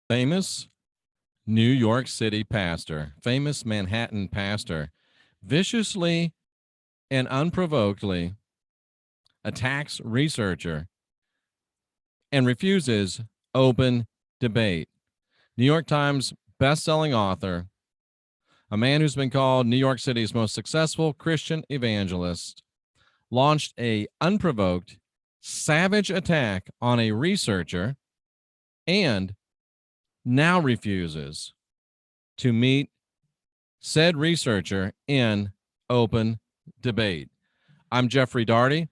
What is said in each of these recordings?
Famous New York City pastor, famous Manhattan pastor, viciously and unprovokedly attacks researcher and refuses open debate. New York Times best-selling author, a man who's been called New York City's most successful Christian evangelist, launched a unprovoked, savage attack on a researcher and now refuses to meet said researcher in open debate. I'm Jeffrey Daugherty,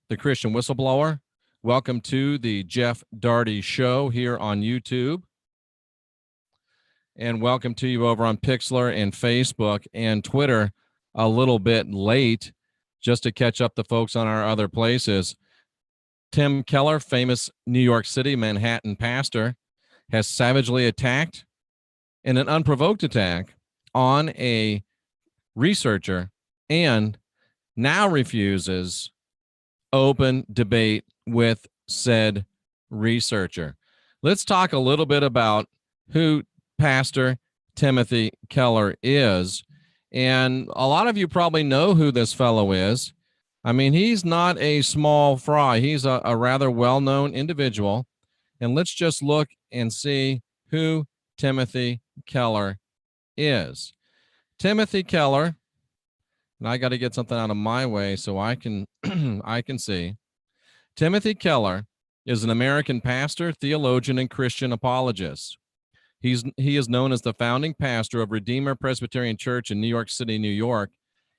the Christian Whistleblower. Welcome to the Jeff Daugherty Show here on YouTube. And welcome to you over on Pixlr and Facebook and Twitter a little bit late, just to catch up the folks on our other places. Tim Keller, famous New York City, Manhattan pastor, has savagely attacked, in an unprovoked attack, on a researcher and now refuses open debate with said researcher. Let's talk a little bit about who Pastor Timothy Keller is. And a lot of you probably know who this fellow is. I mean, he's not a small fry. He's a rather well-known individual. And let's just look and see who Timothy Keller is. Timothy Keller, and I got to get something out of my way so I can I can see. Timothy Keller is an American pastor, theologian, and Christian apologist. He is known as the founding pastor of Redeemer Presbyterian Church in New York City, New York,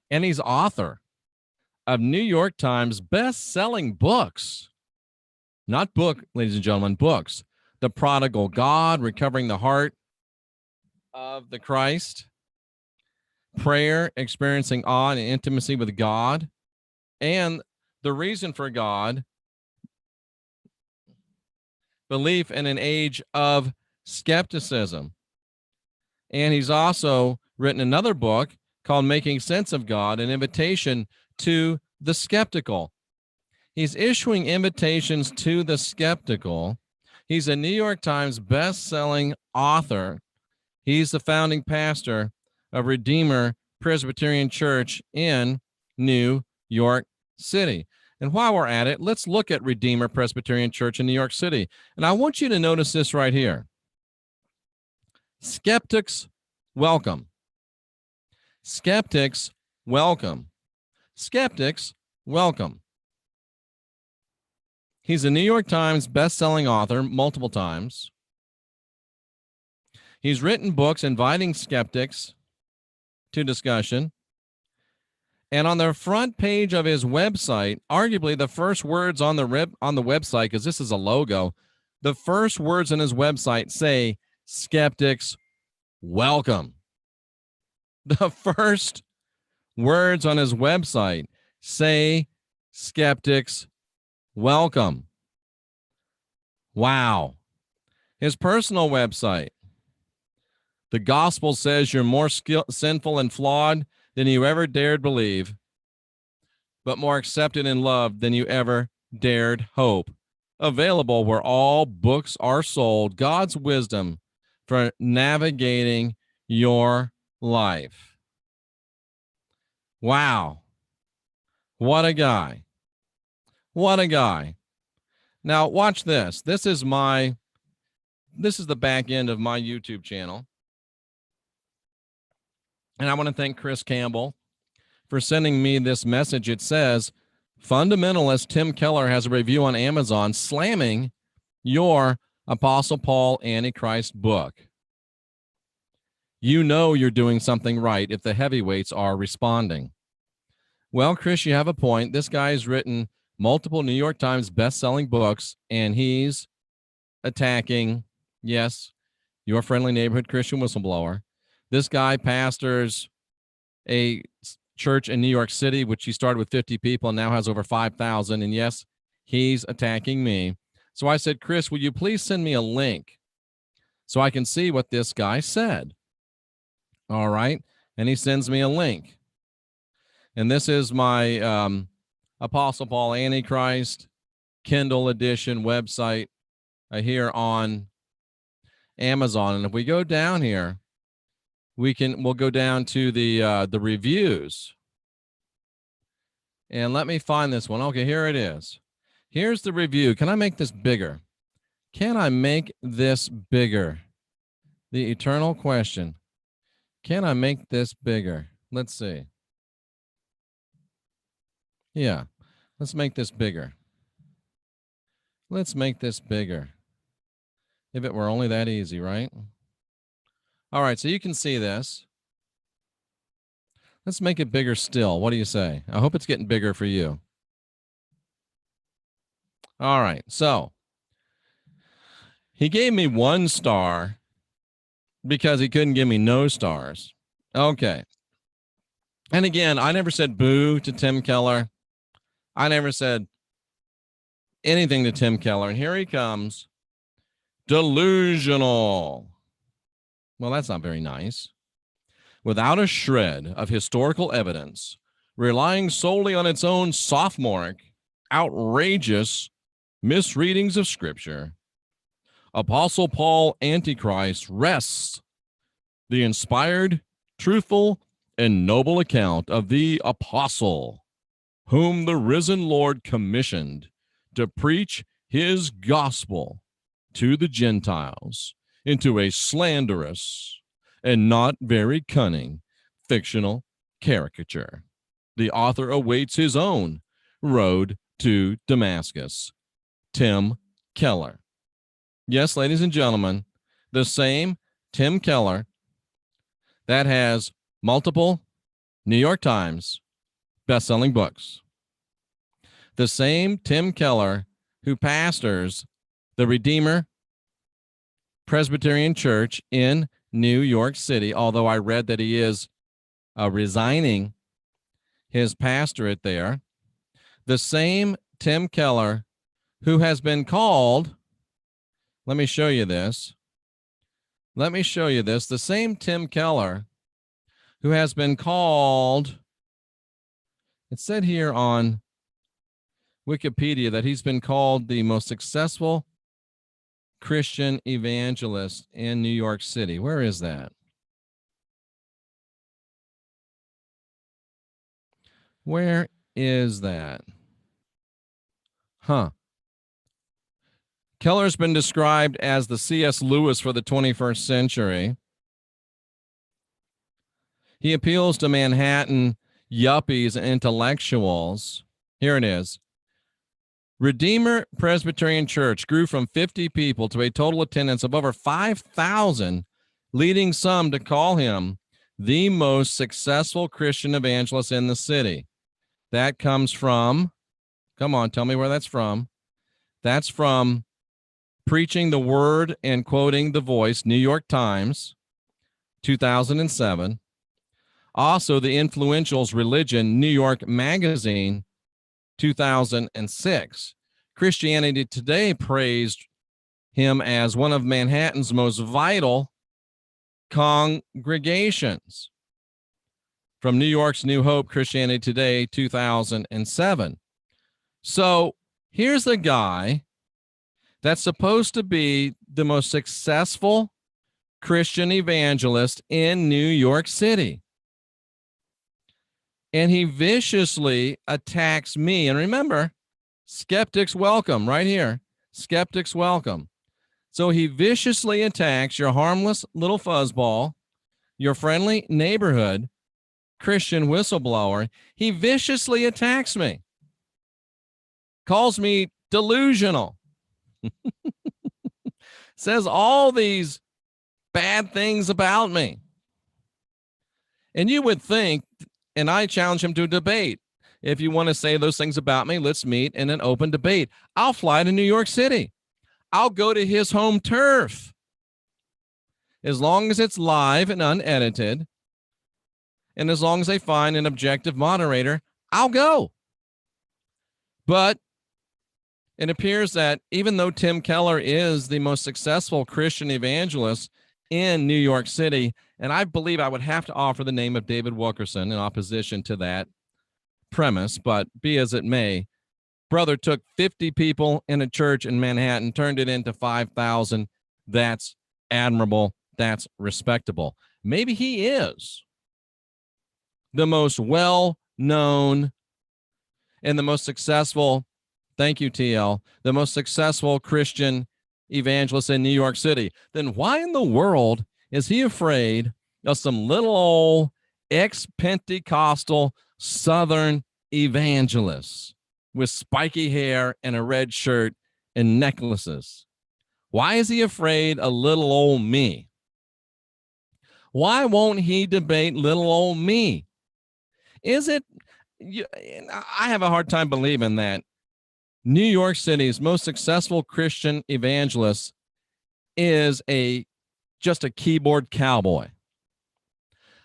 and he's author of New York Times best-selling books. Not book, ladies and gentlemen, books. The Prodigal God, Recovering the Heart of the Christ, Prayer, Experiencing Awe and Intimacy with God, and The Reason for God, Belief in an Age of Skepticism. And he's also written another book called Making Sense of God, an invitation to the skeptical. He's issuing invitations to the skeptical. He's a New York Times best-selling author. He's the founding pastor of Redeemer Presbyterian Church in New York City. And while we're at it, let's look at Redeemer Presbyterian Church in New York City. And I want you to notice this right here. Skeptics, welcome. Skeptics, welcome. Skeptics, welcome. He's a New York Times best-selling author multiple times. He's written books inviting skeptics to discussion. And on the front page of his website, arguably the first words on the website, because this is a logo, the first words on his website say, "Skeptics, welcome." The first words on his website say, "Skeptics, welcome." Wow. His personal website, "The gospel says you're more sinful and flawed than you ever dared believe, but more accepted and loved than you ever dared hope. Available where all books are sold. God's wisdom for navigating your life." Wow. What a guy. What a guy. Now, watch this. This is the back end of my YouTube channel. And I want to thank Chris Campbell for sending me this message. It says, fundamentalist Tim Keller has a review on Amazon slamming your Apostle Paul Antichrist book. You know you're doing something right if the heavyweights are responding. Well, Chris, you have a point. This guy has written multiple New York Times best-selling books, and he's attacking, yes, your friendly neighborhood Christian whistleblower. This guy pastors a church in New York City, which he started with 50 people and now has over 5,000. And yes, he's attacking me. So I said, Chris, will you please send me a link so I can see what this guy said? All right. And he sends me a link. And this is my Apostle Paul Antichrist Kindle edition website here on Amazon. And if we go down here, we'll go down to the reviews. And let me find this one. Okay, here it is. Here's the review. Can I make this bigger? Can I make this bigger? The eternal question. Can I make this bigger? Let's see. Yeah, let's make this bigger. Let's make this bigger. If it were only that easy, right? All right, so you can see this. Let's make it bigger still. What do you say? I hope it's getting bigger for you. All right, so he gave me 1 star because he couldn't give me no stars. Okay. And again, I never said boo to Tim Keller. I never said anything to Tim Keller. And here he comes. Delusional. Well, that's not very nice. Without a shred of historical evidence, relying solely on its own sophomoric, outrageous misreadings of Scripture, Apostle Paul Antichrist rests the inspired, truthful, and noble account of the apostle, whom the risen Lord commissioned to preach his gospel to the Gentiles into a slanderous and not very cunning fictional caricature. The author awaits his own road to Damascus. Tim Keller. Yes, ladies and gentlemen, the same Tim Keller that has multiple New York Times best-selling books. The same Tim Keller who pastors the Redeemer Presbyterian Church in New York City, although I read that he is resigning his pastorate there. The same Tim Keller who has been called, let me show you this. Let me show you this. The same Tim Keller who has been called, it said here on Wikipedia that he's been called the most successful Christian evangelist in New York City. Where is that? Where is that? Huh. Keller's been described as the C.S. Lewis for the 21st century. He appeals to Manhattan yuppies and intellectuals. Here it is. Redeemer Presbyterian Church grew from 50 people to a total attendance of over 5,000, leading some to call him the most successful Christian evangelist in the city. That comes from, come on, tell me where that's from. That's from Preaching the Word and Quoting the Voice, New York Times, 2007. Also, the Influential's Religion, New York Magazine, 2006. Christianity Today praised him as one of Manhattan's most vital congregations. From New York's New Hope, Christianity Today, 2007. So here's the guy that's supposed to be the most successful Christian evangelist in New York City. And he viciously attacks me. And remember, skeptics welcome right here. Skeptics welcome. So he viciously attacks your harmless little fuzzball, your friendly neighborhood Christian whistleblower. He viciously attacks me, calls me delusional, says all these bad things about me. And you would think, and I challenge him to a debate. If you want to say those things about me, let's meet in an open debate. I'll fly to New York City. I'll go to his home turf. As long as it's live and unedited, and as long as they find an objective moderator, I'll go. But it appears that even though Tim Keller is the most successful Christian evangelist in New York City, and I believe I would have to offer the name of David Wilkerson in opposition to that premise, but be as it may, brother took 50 people in a church in Manhattan, turned it into 5,000. That's admirable. That's respectable. Maybe he is the most well-known and the most successful, thank you, TL, the most successful Christian evangelist in New York City. Then why in the world is he afraid of some little old ex-Pentecostal Southern evangelists with spiky hair and a red shirt and necklaces? Why is he afraid of little old me? Why won't he debate little old me? Is it, I have a hard time believing that New York City's most successful Christian evangelist is just a keyboard cowboy.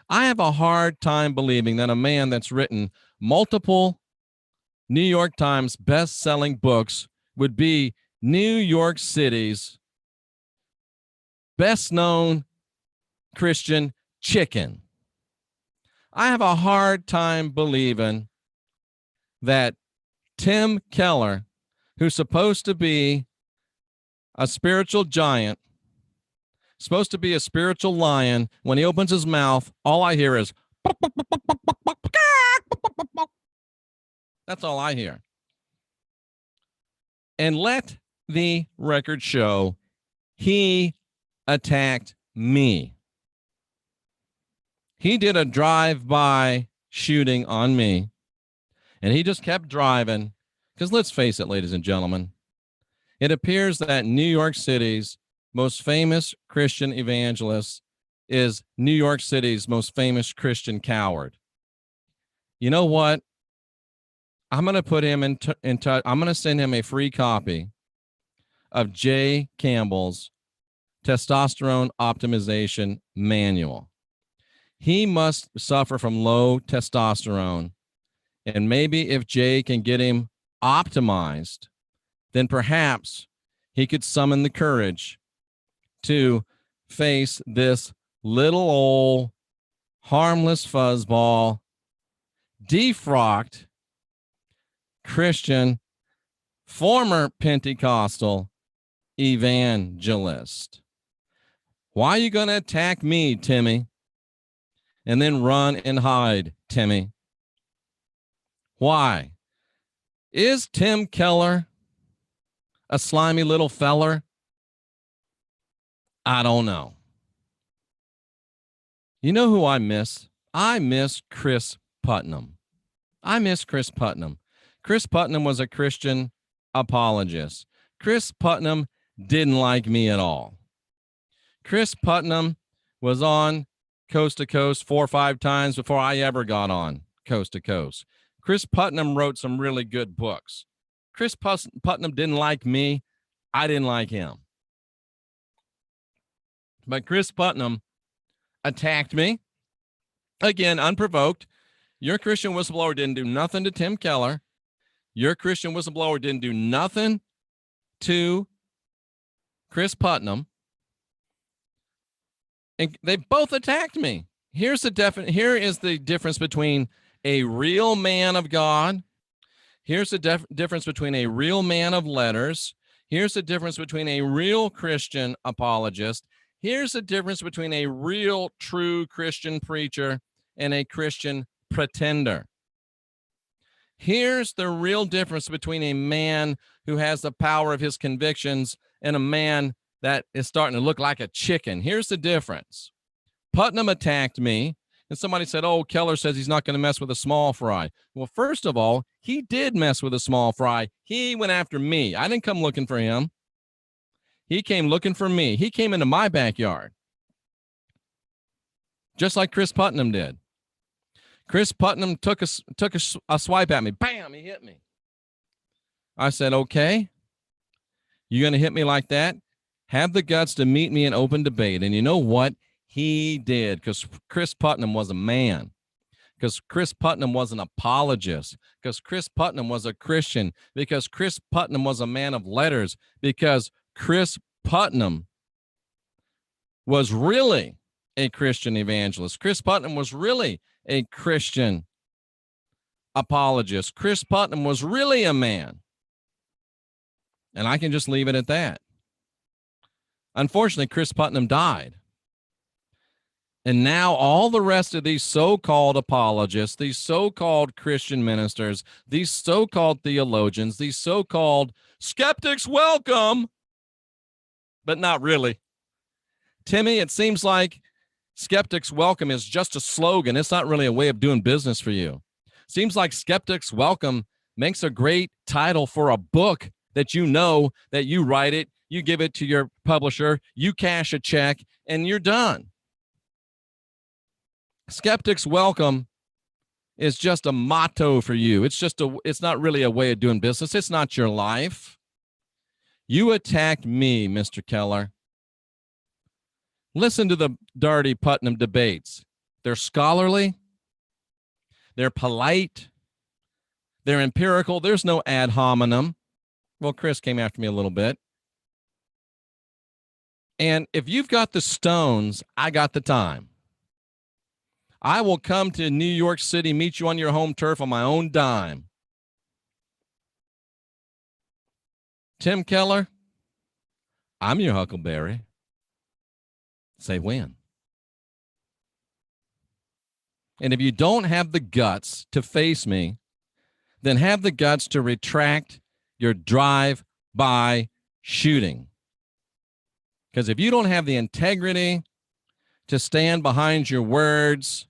I have a hard time believing that a man that's written multiple New York Times best-selling books would be New York City's best-known Christian chicken. I have a hard time believing that Tim Keller, who's supposed to be a spiritual giant, supposed to be a spiritual lion, when he opens his mouth, all I hear is that's all I hear. And let the record show he attacked me. He did a drive-by shooting on me, and he just kept driving. Because let's face it, ladies and gentlemen, it appears that New York City's most famous Christian evangelist is New York City's most famous Christian coward. You know what? I'm going to put him in touch. I'm going to send him a free copy of Jay Campbell's Testosterone Optimization Manual. He must suffer from low testosterone. And maybe if Jay can get him optimized, then perhaps he could summon the courage to face this little old harmless fuzzball, defrocked Christian, former Pentecostal evangelist. Why are you going to attack me, Timmy? And then run and hide, Timmy. Why? Is Tim Keller a slimy little feller? I don't know. You know who I miss? I miss Chris Putnam. I miss Chris Putnam. Chris Putnam was a Christian apologist. Chris Putnam didn't like me at all. Chris Putnam was on Coast to Coast 4 or 5 times before I ever got on Coast to Coast. Chris Putnam wrote some really good books. Chris Putnam didn't like me. I didn't like him. But Chris Putnam attacked me, again, unprovoked. Your Christian whistleblower didn't do nothing to Tim Keller. Your Christian whistleblower didn't do nothing to Chris Putnam. And they both attacked me. Here is the difference between a real man of God. Here's the difference between a real man of letters. Here's the difference between a real Christian apologist. Here's the difference between a real, true Christian preacher and a Christian pretender. Here's the real difference between a man who has the power of his convictions and a man that is starting to look like a chicken. Here's the difference. Putnam attacked me, and somebody said, oh, Keller says he's not going to mess with a small fry. Well, first of all, he did mess with a small fry. He went after me. I didn't come looking for him. He came looking for me. He came into my backyard, just like Chris Putnam did. Chris Putnam took a swipe at me. Bam, he hit me. I said, okay, you're going to hit me like that? Have the guts to meet me in open debate. And you know what? He did, because Chris Putnam was a man, because Chris Putnam was an apologist, because Chris Putnam was a Christian, because Chris Putnam was a man of letters, because Chris Putnam was really a Christian evangelist. Chris Putnam was really a Christian apologist. Chris Putnam was really a man. And I can just leave it at that. Unfortunately, Chris Putnam died. And now all the rest of these so-called apologists, these so-called Christian ministers, these so-called theologians, these so-called skeptics, welcome, but not really. Timmy, it seems like skeptics welcome is just a slogan. It's not really a way of doing business for you. Seems like skeptics welcome makes a great title for a book that you know that you write it, you give it to your publisher, you cash a check, and you're done. Skeptics welcome is just a motto for you. It's not really a way of doing business. It's not your life. You attacked me, Mr. Keller. Listen to the Darty Putnam debates. They're scholarly. They're polite. They're empirical. There's no ad hominem. Well, Chris came after me a little bit. And if you've got the stones, I got the time. I will come to New York City, meet you on your home turf on my own dime. Tim Keller, I'm your Huckleberry. Say when. And if you don't have the guts to face me, then have the guts to retract your drive-by shooting. Because if you don't have the integrity to stand behind your words,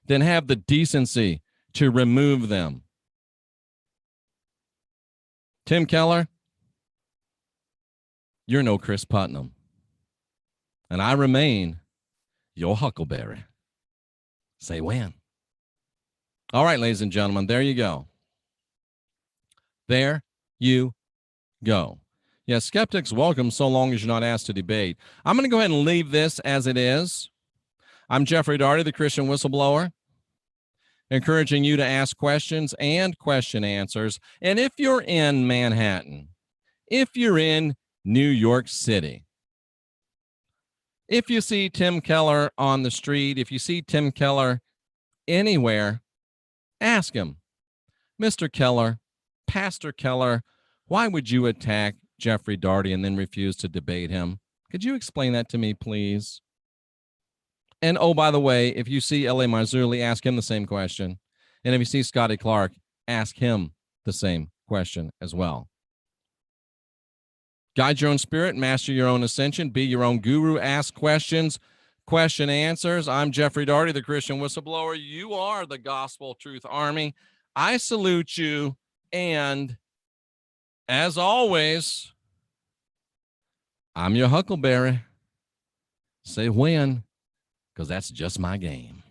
then have the decency to remove them. Tim Keller, you're no Chris Putnam. And I remain your Huckleberry. Say when. All right, ladies and gentlemen, there you go. There you go. Yeah, skeptics welcome so long as you're not asked to debate. I'm going to go ahead and leave this as it is. I'm Jeffrey Darty, the Christian Whistleblower, encouraging you to ask questions and question answers. And if you're in Manhattan, if you're in New York City, if you see Tim Keller on the street, if you see Tim Keller anywhere, ask him, Mr. Keller, Pastor Keller, why would you attack Jeffrey Darty and then refuse to debate him? Could you explain that to me, please? And oh, by the way, if you see L.A. Marzulli, ask him the same question. And if you see Scotty Clark, ask him the same question as well. Guide your own spirit, master your own ascension, be your own guru, ask questions, question answers. I'm Jeffrey Darty, the Christian Whistleblower. You are the Gospel Truth Army. I salute you, and as always, I'm your Huckleberry. Say when, because that's just my game.